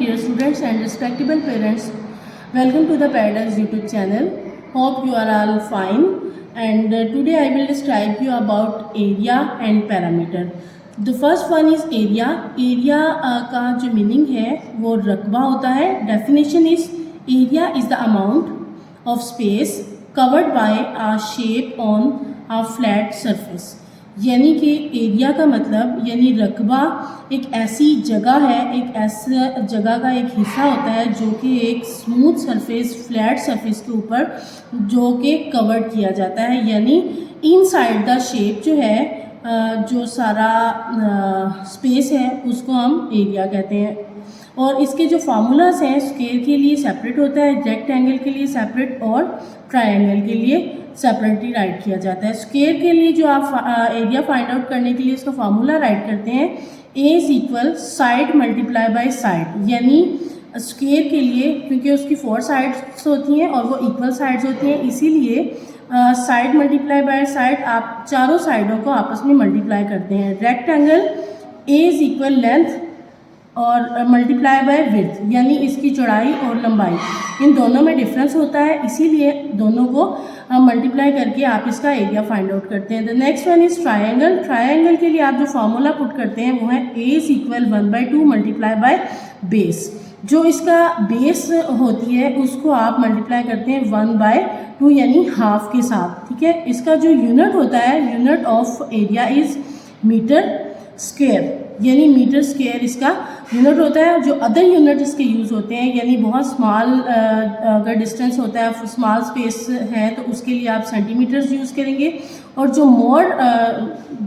dear students and respectable parents. Welcome to the Paradox YouTube channel. Hope you are all fine. And today I will describe you about area and parameter. The first one is area. Area का जो meaning है वो रकबा होता है. Definition is area is the amount of space covered by a shape on a flat surface. यानी कि area का मतलब यानी रकबा एक ऐसी जगह है, एक ऐसा जगह का एक हिस्सा होता है जो कि एक स्मूथ सरफेस, फ्लैट सरफेस के ऊपर जो कि कवर्ड किया जाता है. यानी इनसाइड द शेप जो है जो सारा स्पेस है उसको हम एरिया कहते हैं. और इसके जो फार्मूलाज हैं स्क्वायर के लिए सेपरेट होता है, रेक्टेंगल के लिए सेपरेट और ट्रायंगल के लिए सेपरेटली राइट किया जाता है. स्क्वायर के लिए जो आप एरिया फाइंड आउट करने के लिए इसका फार्मूला राइट करते हैं A is equal side multiply by side. यानी स्क्वायर के लिए क्योंकि उसकी 4 साइड्स होती हैं और वो इक्वल साइड्स होती हैं, इसीलिए साइड मल्टीप्लाई बाय साइड आप चारों साइडों को आपस में मल्टीप्लाई करते हैं. Rectangle A is equal length और मल्टीप्लाई बाय विड्थ, यानी इसकी चौड़ाई और लंबाई इन दोनों में डिफरेंस होता है, इसीलिए दोनों को मल्टीप्लाई करके आप इसका एरिया फाइंड आउट करते हैं. The next one is triangle. Triangle के लिए आप जो फार्मूला पुट करते हैं वो है A is equal 1/2 multiply by base. जो इसका बेस होती है उसको आप मल्टीप्लाई करते हैं 1/2 यानी हाफ के साथ. ठीक है, इसका जो यूनिट होता है, unit of area is metre square, यानी मीटर स्क्वायर इसका यूनिट होता है. जो अदर यूनिट इसके यूज़ होते हैं यानी बहुत स्मॉल अगर डिस्टेंस होता है, स्मॉल स्पेस है तो उसके लिए आप सेंटीमीटर्स यूज़ करेंगे, और जो मोर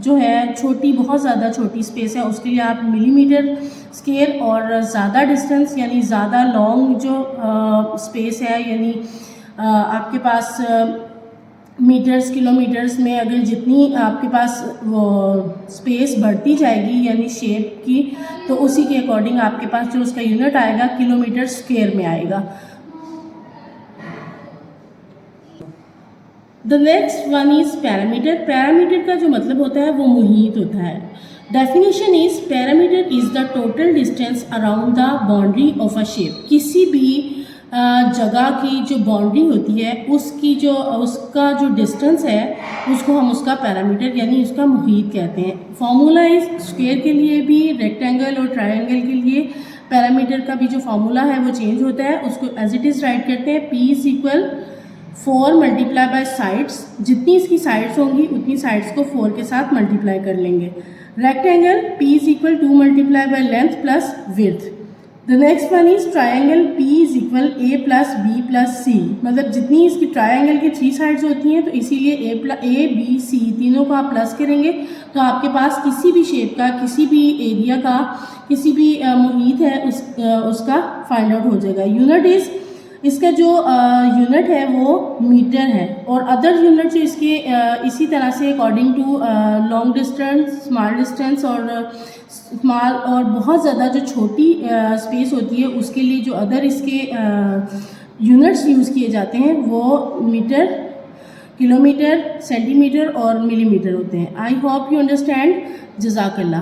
जो है छोटी, बहुत ज़्यादा छोटी स्पेस है उसके लिए आप मिलीमीटर स्क्वायर, और ज़्यादा डिस्टेंस यानी ज़्यादा लॉन्ग जो स्पेस है यानी आपके पास मीटर्स किलोमीटर्स में अगर जितनी आपके पास वो स्पेस बढ़ती जाएगी यानी शेप की, तो उसी के अकॉर्डिंग आपके पास जो उसका यूनिट आएगा किलोमीटर स्क्वायर में आएगा. The next one is parameter. Parameter का जो मतलब होता है वो मुहीत होता है. Definition is parameter is the total distance around the boundary of a shape. किसी भी जगह की जो बाउंड्री होती है उसका जो डिस्टेंस है उसको हम उसका पैरामीटर यानी उसका मुहीत कहते हैं. फार्मूला इज स्क्वायर के लिए भी, रेक्टेंगल और ट्रायंगल के लिए पैरामीटर का भी जो फार्मूला है वो चेंज होता है. उसको एज इट इज़ राइट करते हैं P is equal 4 multiply by sides. जितनी इसकी साइड्स होंगी उतनी साइड्स को 4 के साथ मल्टीप्लाई कर लेंगे. Rectangle P is equal 2 multiply by length plus width. The next one is triangle P is equal A plus B plus C. मतलब जितनी इसकी ट्रायंगल की 3 साइड्स होती हैं तो इसीलिए ए बी सी तीनों को आप प्लस करेंगे तो आपके पास किसी भी शेप का, किसी भी एरिया का, किसी भी मुहीत है उसका फाइंड आउट हो जाएगा. यूनिट इज इसका जो यूनिट है वो मीटर है, और अदर यूनिट जो इसके इसी तरह से according to long distance, small distance और स्मॉल और बहुत ज़्यादा जो छोटी स्पेस होती है उसके लिए जो अदर इसके यूनिट्स यूज़ किए जाते हैं वो मीटर, किलोमीटर, सेंटीमीटर और मिलीमीटर होते हैं. I hope you understand. जज़ाकल्लाह.